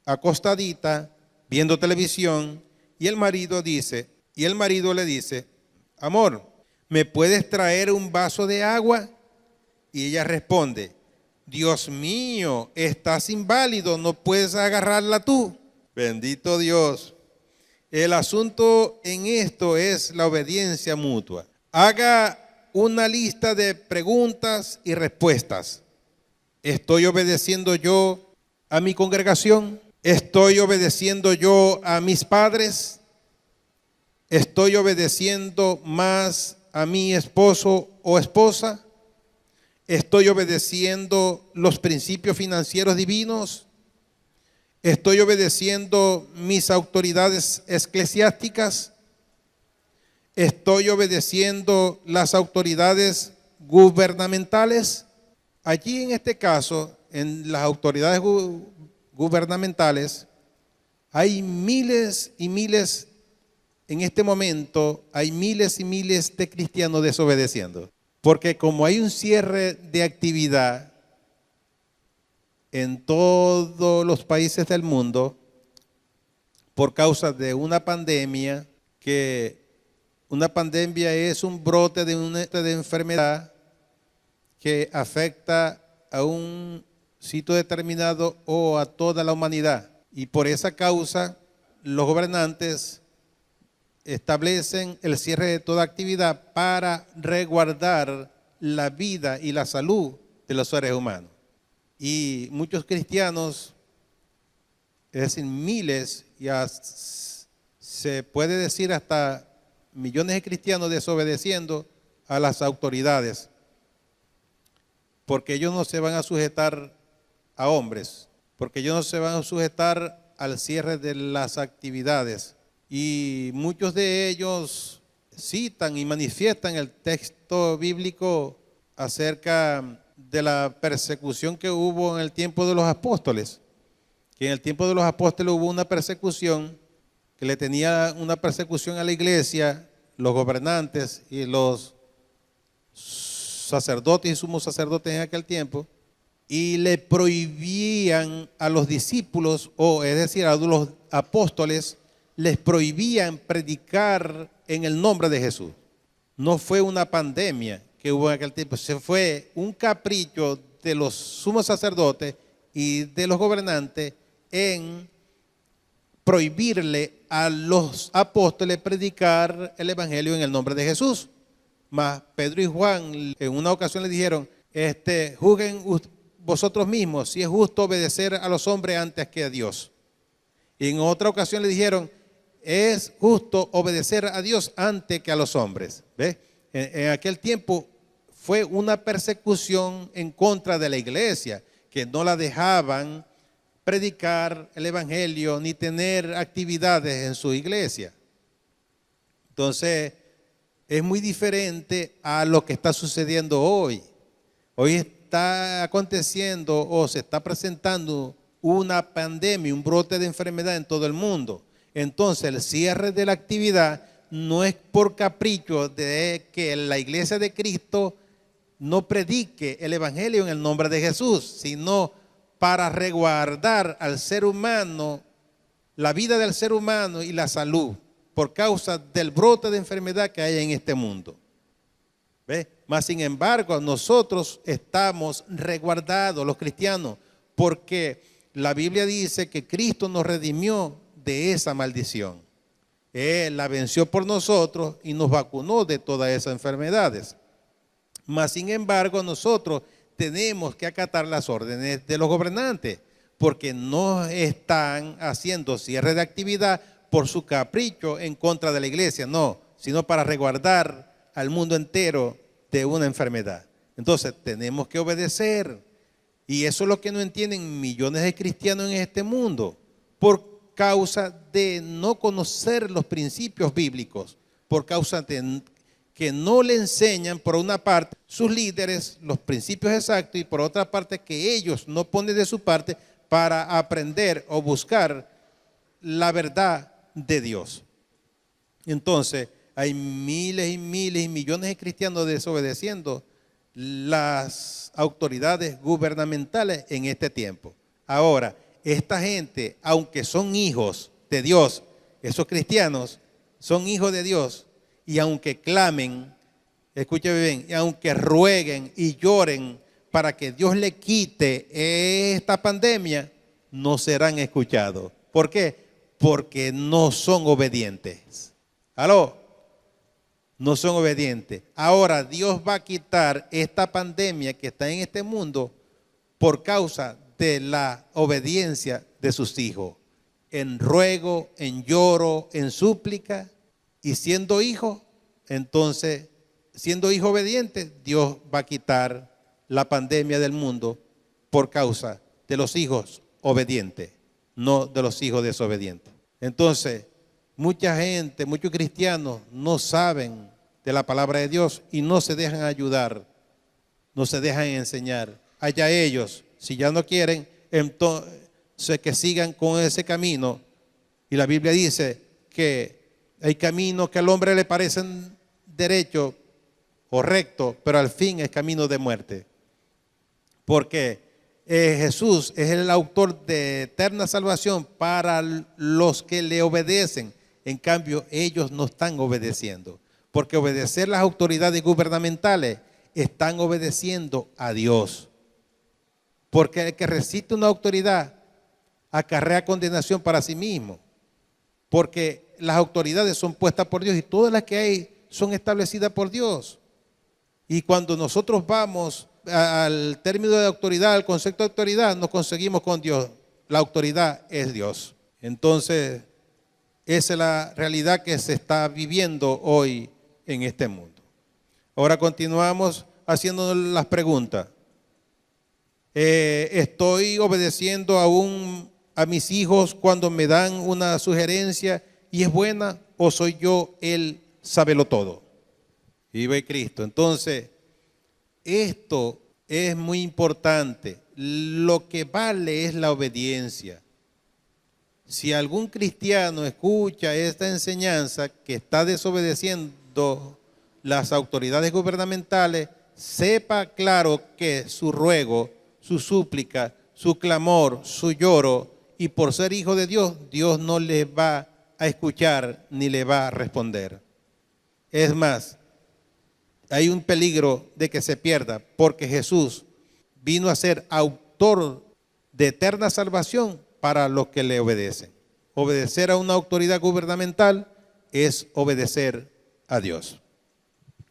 acostadita viendo televisión y el marido le dice, amor, ¿me puedes traer un vaso de agua? Y ella responde, Dios mío, estás inválido, no puedes agarrarla tú. Bendito Dios. El asunto en esto es la obediencia mutua. Haga una lista de preguntas y respuestas. ¿Estoy obedeciendo yo a mi congregación? ¿Estoy obedeciendo yo a mis padres? ¿Estoy obedeciendo más a mi esposo o esposa? ¿Estoy obedeciendo los principios financieros divinos? ¿Estoy obedeciendo mis autoridades eclesiásticas? ¿Estoy obedeciendo las autoridades gubernamentales? Allí en este caso, en las autoridades gubernamentales, hay miles y miles, en este momento, hay miles y miles de cristianos desobedeciendo. Porque como hay un cierre de actividad en todos los países del mundo, por causa de una pandemia, que una pandemia es un brote de enfermedad que afecta a un sitio determinado o a toda la humanidad. Y por esa causa, los gobernantes establecen el cierre de toda actividad para resguardar la vida y la salud de los seres humanos. Y muchos cristianos, es decir, miles, ya se puede decir hasta millones de cristianos desobedeciendo a las autoridades, porque ellos no se van a sujetar a hombres, porque ellos no se van a sujetar al cierre de las actividades. Y muchos de ellos citan y manifiestan el texto bíblico acerca de la persecución que hubo en el tiempo de los apóstoles, que en el tiempo de los apóstoles hubo una persecución, que le tenía una persecución a la iglesia, los gobernantes y los sacerdotes y sumos sacerdotes en aquel tiempo, y le prohibían a los discípulos, o es decir, a los apóstoles, les prohibían predicar en el nombre de Jesús. No fue una pandemia que hubo en aquel tiempo, se fue un capricho de los sumos sacerdotes y de los gobernantes en prohibirle a los apóstoles predicar el evangelio en el nombre de Jesús. Mas Pedro y Juan en una ocasión le dijeron, juzguen vosotros mismos si es justo obedecer a los hombres antes que a Dios. Y en otra ocasión le dijeron, es justo obedecer a Dios antes que a los hombres. ¿Ve? En aquel tiempo fue una persecución en contra de la iglesia, que no la dejaban predicar el evangelio ni tener actividades en su iglesia. Entonces, es muy diferente a lo que está sucediendo hoy. Hoy está aconteciendo o se está presentando una pandemia, un brote de enfermedad en todo el mundo. Entonces, el cierre de la actividad no es por capricho de que la iglesia de Cristo no predique el evangelio en el nombre de Jesús, sino para resguardar al ser humano, la vida del ser humano y la salud, por causa del brote de enfermedad que hay en este mundo. ¿Ve? Mas sin embargo, nosotros estamos resguardados, los cristianos, porque la Biblia dice que Cristo nos redimió de esa maldición. Él la venció por nosotros y nos vacunó de todas esas enfermedades. Mas sin embargo, nosotros tenemos que acatar las órdenes de los gobernantes, porque no están haciendo cierre de actividad por su capricho en contra de la iglesia, no, sino para resguardar al mundo entero de una enfermedad. Entonces tenemos que obedecer, y eso es lo que no entienden millones de cristianos en este mundo, por causa de no conocer los principios bíblicos, por causa de que no le enseñan, por una parte, sus líderes los principios exactos, y por otra parte que ellos no ponen de su parte para aprender o buscar la verdad de Dios. Entonces, hay miles y miles y millones de cristianos desobedeciendo las autoridades gubernamentales en este tiempo. Ahora, esta gente, aunque son hijos de Dios, esos cristianos son hijos de Dios, y aunque clamen, escúcheme bien, y aunque rueguen y lloren para que Dios le quite esta pandemia, no serán escuchados. ¿Por qué? Porque no son obedientes. ¿Aló? No son obedientes. Ahora Dios va a quitar esta pandemia que está en este mundo por causa de la obediencia de sus hijos. En ruego, en lloro, en súplica. Y siendo hijo, entonces, siendo hijo obediente, Dios va a quitar la pandemia del mundo por causa de los hijos obedientes, no de los hijos desobedientes. Entonces, mucha gente, muchos cristianos no saben de la palabra de Dios y no se dejan ayudar, no se dejan enseñar. Allá ellos, si ya no quieren, entonces que sigan con ese camino. Y la Biblia dice que hay caminos que al hombre le parecen derechos o rectos, pero al fin es camino de muerte. Porque Jesús es el autor de eterna salvación para los que le obedecen. En cambio, ellos no están obedeciendo. Porque obedecer las autoridades gubernamentales están obedeciendo a Dios. Porque el que resiste una autoridad acarrea condenación para sí mismo. Porque las autoridades son puestas por Dios y todas las que hay son establecidas por Dios. Y cuando nosotros vamos al término de autoridad, al concepto de autoridad, nos conseguimos con Dios. La autoridad es Dios. Entonces, esa es la realidad que se está viviendo hoy en este mundo. Ahora continuamos haciéndonos las preguntas. ¿Estoy obedeciendo aún a mis hijos cuando me dan una sugerencia y es buena, o soy yo el sabelotodo? Viva Cristo. Entonces, esto es muy importante. Lo que vale es la obediencia. Si algún cristiano escucha esta enseñanza que está desobedeciendo las autoridades gubernamentales, sepa claro que su ruego, su súplica, su clamor, su lloro, y por ser hijo de Dios, Dios no le va a escuchar ni le va a responder. Es más, hay un peligro de que se pierda, porque Jesús vino a ser autor de eterna salvación para los que le obedecen. Obedecer a una autoridad gubernamental es obedecer a Dios.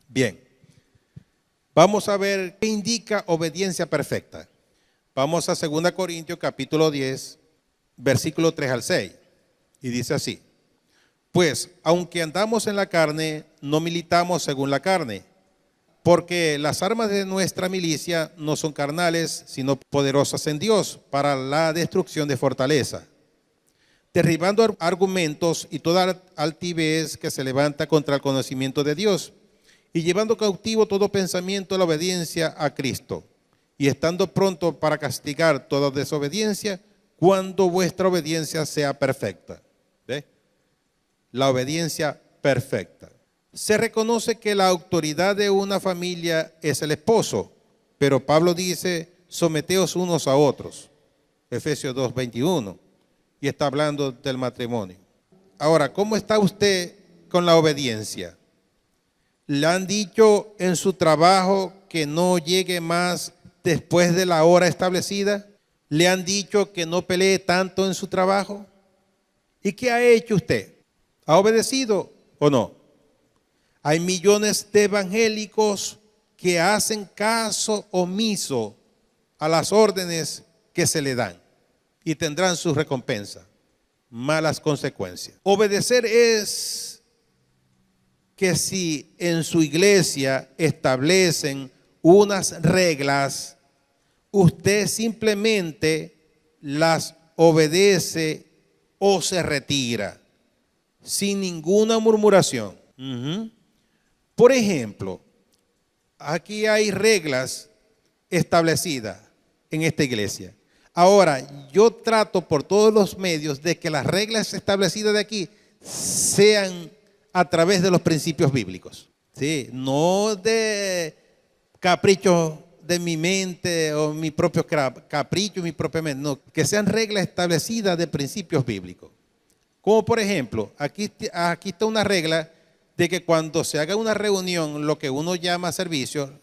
Bien, vamos a ver qué indica obediencia perfecta. Vamos a 2 Corintios capítulo 10, versículo 3 al 6. Y dice así: pues, aunque andamos en la carne, no militamos según la carne, porque las armas de nuestra milicia no son carnales, sino poderosas en Dios para la destrucción de fortaleza, derribando argumentos y toda altivez que se levanta contra el conocimiento de Dios, y llevando cautivo todo pensamiento a la obediencia a Cristo, y estando pronto para castigar toda desobediencia, cuando vuestra obediencia sea perfecta. ¿Ve? La obediencia perfecta. Se reconoce que la autoridad de una familia es el esposo, pero Pablo dice: someteos unos a otros. Efesios 2:21. Y está hablando del matrimonio. Ahora, ¿cómo está usted con la obediencia? ¿Le han dicho en su trabajo que no llegue más después de la hora establecida? ¿Le han dicho que no pelee tanto en su trabajo? ¿Y qué ha hecho usted? ¿Ha obedecido o no? Hay millones de evangélicos que hacen caso omiso a las órdenes que se le dan y tendrán su recompensa, malas consecuencias. Obedecer es que si en su iglesia establecen unas reglas, usted simplemente las obedece o se retira sin ninguna murmuración. Por ejemplo, aquí hay reglas establecidas en esta iglesia. Ahora, yo trato por todos los medios de que las reglas establecidas de aquí sean a través de los principios bíblicos. ¿Sí? No de caprichos de mi mente o mi propio capricho, mi propia mente. No, que sean reglas establecidas de principios bíblicos. Como por ejemplo, aquí está una regla de que cuando se haga una reunión, lo que uno llama servicio,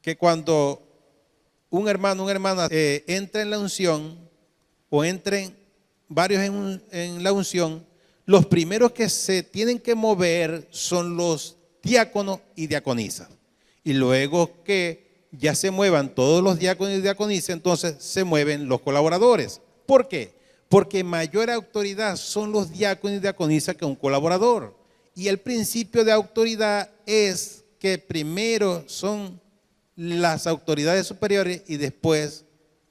que cuando un hermano, una hermana entra en la unción o entren varios en la unción, los primeros que se tienen que mover son los diáconos y diaconisas. Y luego que ya se muevan todos los diáconos y diaconisas, entonces se mueven los colaboradores. ¿Por qué? Porque mayor autoridad son los diáconos y diaconisas que un colaborador. Y el principio de autoridad es que primero son las autoridades superiores y después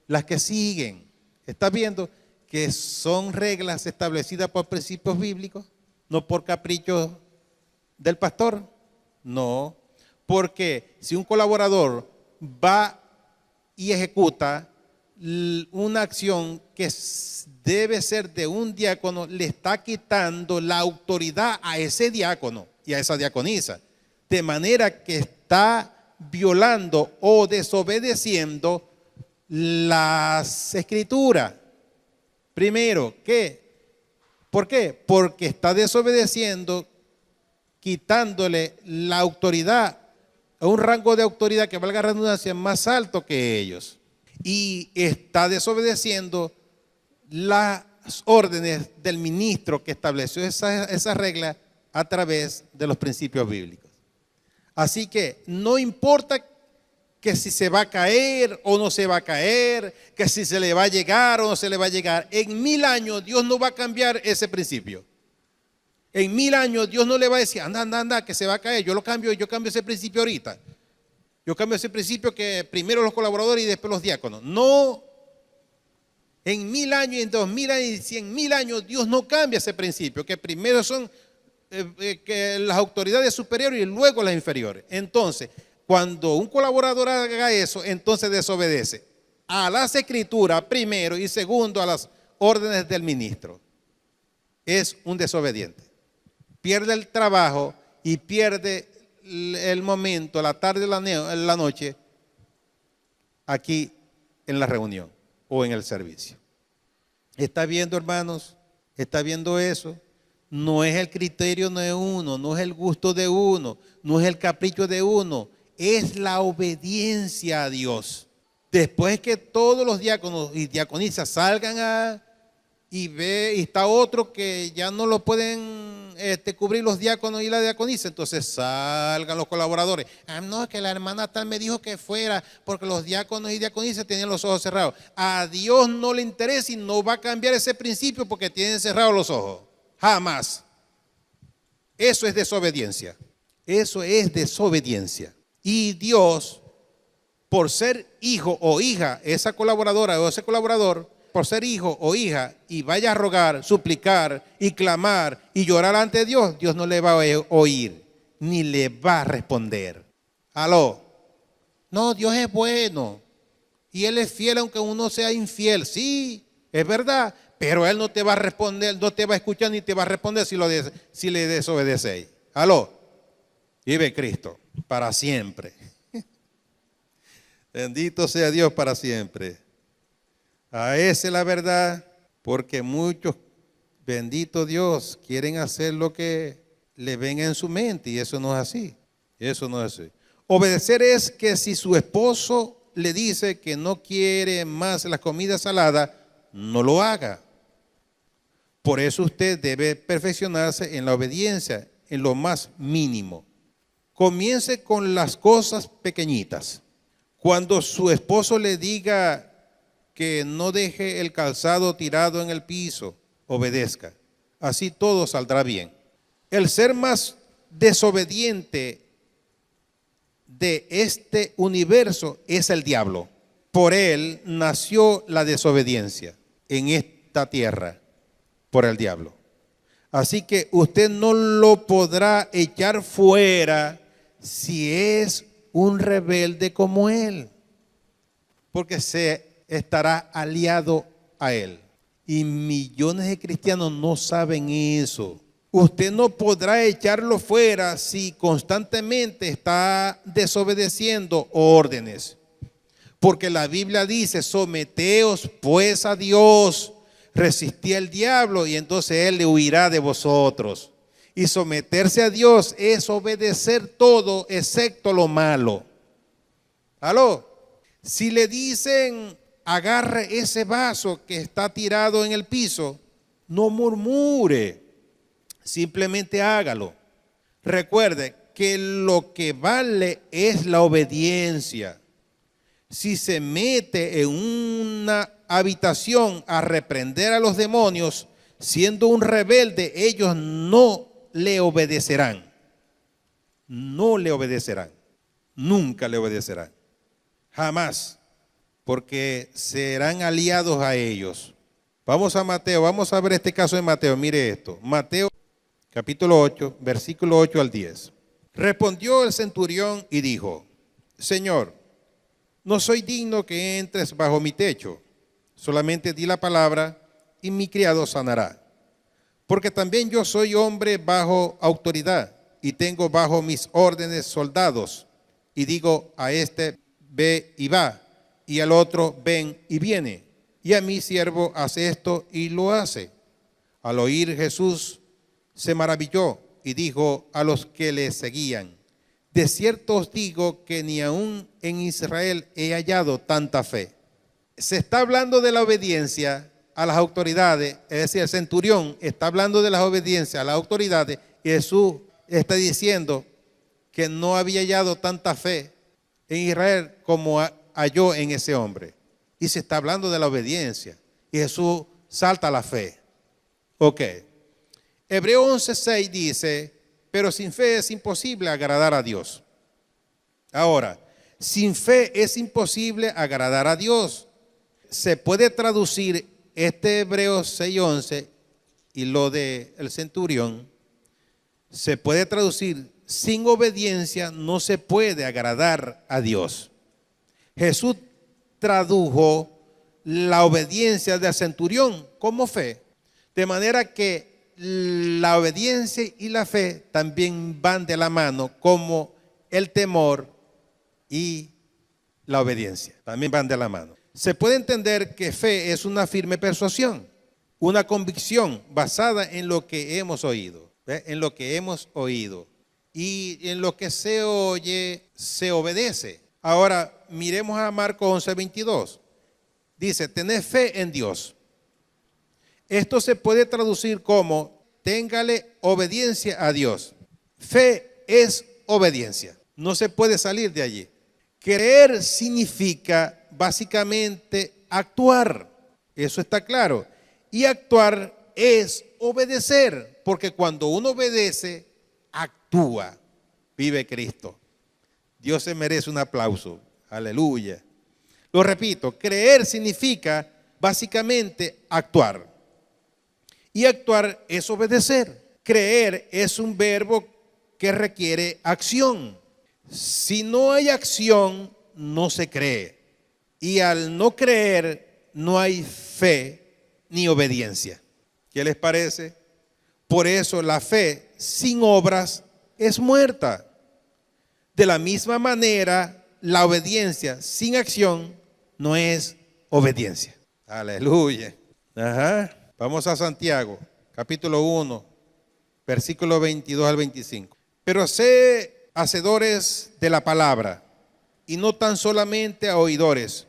las que siguen. ¿Estás viendo que son reglas establecidas por principios bíblicos? No por caprichos del pastor. No, porque si un colaborador va y ejecuta una acción que debe ser de un diácono, le está quitando la autoridad a ese diácono y a esa diaconisa, de manera que está violando o desobedeciendo las escrituras. Primero, ¿por qué? Porque está desobedeciendo, quitándole la autoridad a un rango de autoridad que, valga la redundancia, más alto que ellos. Y está desobedeciendo las órdenes del ministro que estableció esa regla a través de los principios bíblicos. Así que no importa que si se va a caer o no se va a caer, que si se le va a llegar o no se le va a llegar. En 1000 años Dios no va a cambiar ese principio. En 1000 años Dios no le va a decir, anda, que se va a caer. Yo cambio ese principio ahorita. Yo cambio ese principio que primero los colaboradores y después los diáconos. No. En 1000 años, en 2000 años y 100.000 años Dios no cambia ese principio, que primero son que las autoridades superiores y luego las inferiores. Entonces, cuando un colaborador haga eso, entonces desobedece a las escrituras primero y segundo a las órdenes del ministro. Es un desobediente. Pierde el trabajo y pierde el momento, la tarde, la noche, aquí en la reunión o en el servicio. ¿Está viendo, hermanos? ¿Está viendo eso? No es el criterio de uno, no es el gusto de uno, no es el capricho de uno, es la obediencia a Dios. Después que todos los diáconos y diaconisas salgan y está otro que ya no lo pueden cubrir los diáconos y la diaconisa, entonces salgan los colaboradores. No, que la hermana tal me dijo que fuera porque los diáconos y diaconisas tenían los ojos cerrados. A Dios no le interesa y no va a cambiar ese principio porque tienen cerrados los ojos. Jamás. Eso es desobediencia. Eso es desobediencia. Y Dios, por ser hijo o hija, esa colaboradora o ese colaborador, por ser hijo o hija y vaya a rogar, suplicar y clamar y llorar ante Dios, Dios no le va a oír ni le va a responder. ¿Aló? No, Dios es bueno y Él es fiel aunque uno sea infiel. Sí, es verdad, pero Él no te va a responder, no te va a escuchar ni te va a responder si le desobedecéis. ¿Aló? Vive Cristo para siempre. Bendito sea Dios para siempre. Esa es la verdad, porque muchos, bendito Dios, quieren hacer lo que le venga en su mente y eso no es así. Eso no es así. Obedecer es que si su esposo le dice que no quiere más la comida salada, no lo haga. Por eso usted debe perfeccionarse en la obediencia, en lo más mínimo. Comience con las cosas pequeñitas. Cuando su esposo le diga que no deje el calzado tirado en el piso, obedezca. Así todo saldrá bien. El ser más desobediente de este universo es el diablo. Por él nació la desobediencia en esta tierra, por el diablo. Así que usted no lo podrá echar fuera si es un rebelde como él, porque se estará aliado a él. Y millones de cristianos no saben eso. Usted no podrá echarlo fuera si constantemente está desobedeciendo órdenes. Porque la Biblia dice, someteos pues a Dios, resistí al diablo y entonces él le huirá de vosotros. Y someterse a Dios es obedecer todo excepto lo malo. ¿Aló? Si le dicen, agarre ese vaso que está tirado en el piso, no murmure, simplemente hágalo. Recuerde que lo que vale es la obediencia. Si se mete en una habitación a reprender a los demonios, siendo un rebelde, ellos no le obedecerán. No le obedecerán. Nunca le obedecerán. jamás, porque serán aliados a ellos. Vamos a Mateo, vamos a ver este caso de Mateo. Mire esto, Mateo capítulo 8, versículo 8 al 10. Respondió el centurión y dijo: Señor, no soy digno que entres bajo mi techo, solamente di la palabra y mi criado sanará. Porque también yo soy hombre bajo autoridad y tengo bajo mis órdenes soldados, y digo a este ve y va, y al otro ven y viene, y a mi siervo hace esto y lo hace. Al oír Jesús se maravilló y dijo a los que le seguían: de cierto os digo que ni aún en Israel he hallado tanta fe. Se está hablando de la obediencia a las autoridades, es decir, el centurión está hablando de la obediencia a las autoridades, y Jesús está diciendo que no había hallado tanta fe en Israel como halló en ese hombre. Y se está hablando de la obediencia, y Jesús salta a la fe. Ok. Hebreos 11:6 dice: pero sin fe es imposible agradar a Dios. Ahora, sin fe es imposible agradar a Dios. Se puede traducir este Hebreos 6:11 y lo del centurión, se puede traducir: sin obediencia no se puede agradar a Dios. Jesús tradujo la obediencia del centurión como fe, de manera que la obediencia y la fe también van de la mano, como el temor y la obediencia también van de la mano. Se puede entender que fe es una firme persuasión, una convicción basada en lo que hemos oído, en lo que hemos oído, y en lo que se oye se obedece. Ahora miremos a Marcos 11:22. Dice: tened fe en Dios. Esto se puede traducir como: téngale obediencia a Dios. Fe es obediencia, no se puede salir de allí. Creer significa básicamente actuar, eso está claro. Y actuar es obedecer, porque cuando uno obedece, actúa. Vive Cristo. Dios se merece un aplauso. Aleluya. Lo repito, creer significa básicamente actuar. Y actuar es obedecer. Creer es un verbo que requiere acción. Si no hay acción, no se cree. Y al no creer, no hay fe ni obediencia. ¿Qué les parece? Por eso la fe sin obras es muerta. De la misma manera, la obediencia sin acción no es obediencia. Aleluya. Ajá. Vamos a Santiago, capítulo 1, versículo 22 al 25. Pero sé hacedores de la palabra, y no tan solamente a oidores,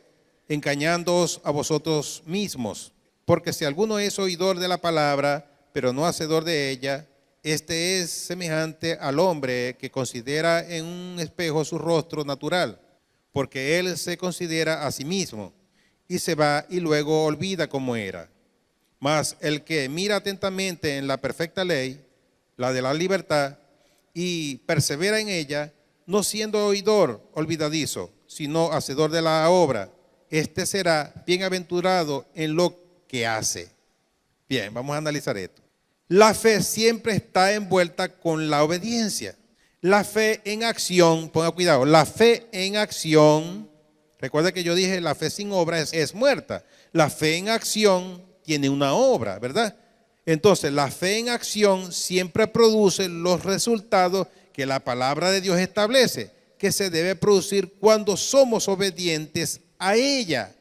engañándoos a vosotros mismos. Porque si alguno es oidor de la palabra, pero no hacedor de ella, este es semejante al hombre que considera en un espejo su rostro natural, porque él se considera a sí mismo, y se va y luego olvida cómo era. Mas el que mira atentamente en la perfecta ley, la de la libertad, y persevera en ella, no siendo oidor olvidadizo, sino hacedor de la obra, este será bienaventurado en lo que hace. Bien, vamos a analizar esto. La fe siempre está envuelta con la obediencia. La fe en acción, ponga cuidado, la fe en acción, recuerda que yo dije la fe sin obra es muerta. La fe en acción tiene una obra, ¿verdad? Entonces, la fe en acción siempre produce los resultados que la palabra de Dios establece, que se debe producir cuando somos obedientes a ella.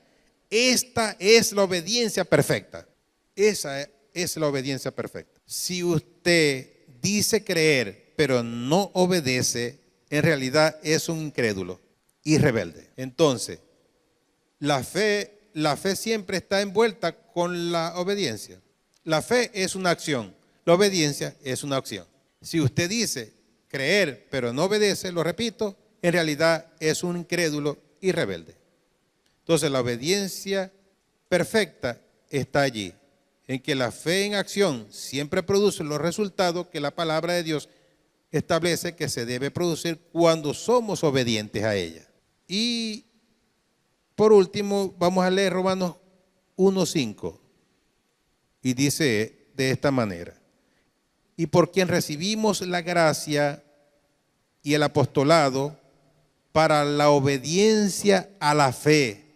Esta es la obediencia perfecta. Esa es la obediencia perfecta. Si usted dice creer, pero no obedece, en realidad es un incrédulo y rebelde. Entonces, la fe siempre está envuelta con la obediencia. La fe es una acción, la obediencia es una acción. Si usted dice creer, pero no obedece, lo repito, en realidad es un incrédulo y rebelde. Entonces, la obediencia perfecta está allí, en que la fe en acción siempre produce los resultados que la palabra de Dios establece que se debe producir cuando somos obedientes a ella. Y por último, vamos a leer Romanos 1:5. Y dice de esta manera: y por quien recibimos la gracia y el apostolado para la obediencia a la fe,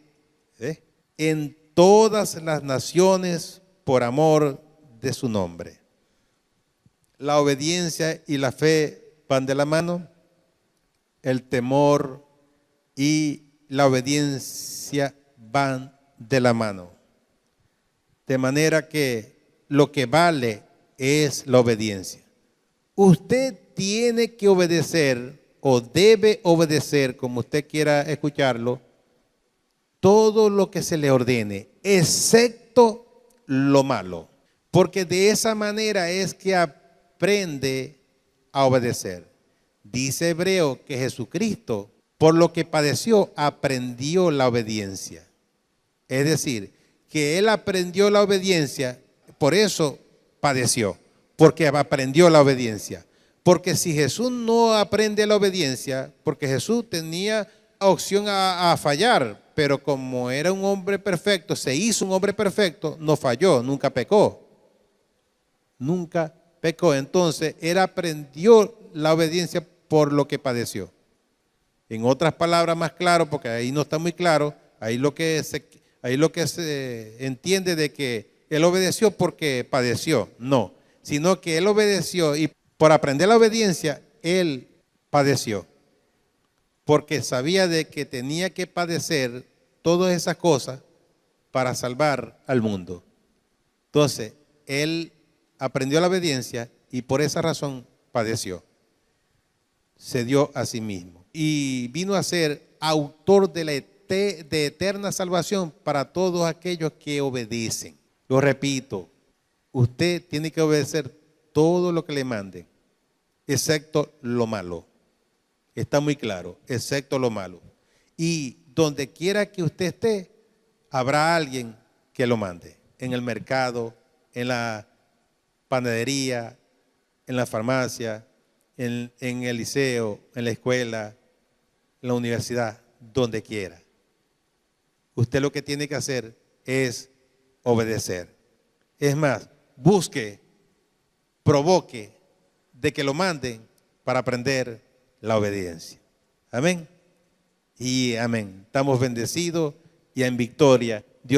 en todas las naciones por amor de su nombre. La obediencia y la fe van de la mano. El temor y la obediencia van de la mano. De manera que lo que vale es la obediencia. Usted tiene que obedecer o debe obedecer, como usted quiera escucharlo, todo lo que se le ordene, excepto lo malo. Porque de esa manera es que aprende a obedecer. Dice Hebreo que Jesucristo, por lo que padeció, aprendió la obediencia. Es decir, que Él aprendió la obediencia, por eso padeció, porque aprendió la obediencia. Porque si Jesús no aprende la obediencia, porque Jesús tenía opción a fallar, pero como era un hombre perfecto, se hizo un hombre perfecto, no falló, nunca pecó. Nunca pecó. Entonces, Él aprendió la obediencia por lo que padeció. En otras palabras más claro, porque ahí no está muy claro, ahí lo que se entiende de que Él obedeció porque padeció. No, sino que Él obedeció y por aprender la obediencia, Él padeció. Porque sabía de que tenía que padecer todas esas cosas para salvar al mundo. Entonces, Él aprendió la obediencia y por esa razón padeció. Se dio a sí mismo. Y vino a ser autor de eterna salvación para todos aquellos que obedecen. Lo repito, usted tiene que obedecer todo lo que le manden, excepto lo malo. Está muy claro, excepto lo malo. Y donde quiera que usted esté, habrá alguien que lo mande. En el mercado, en la panadería, en la farmacia, en el liceo, en la escuela, en la universidad, donde quiera. Usted lo que tiene que hacer es obedecer. Es más, busque, provoque de que lo manden para aprender la obediencia. Amén. Y amén. Estamos bendecidos y en victoria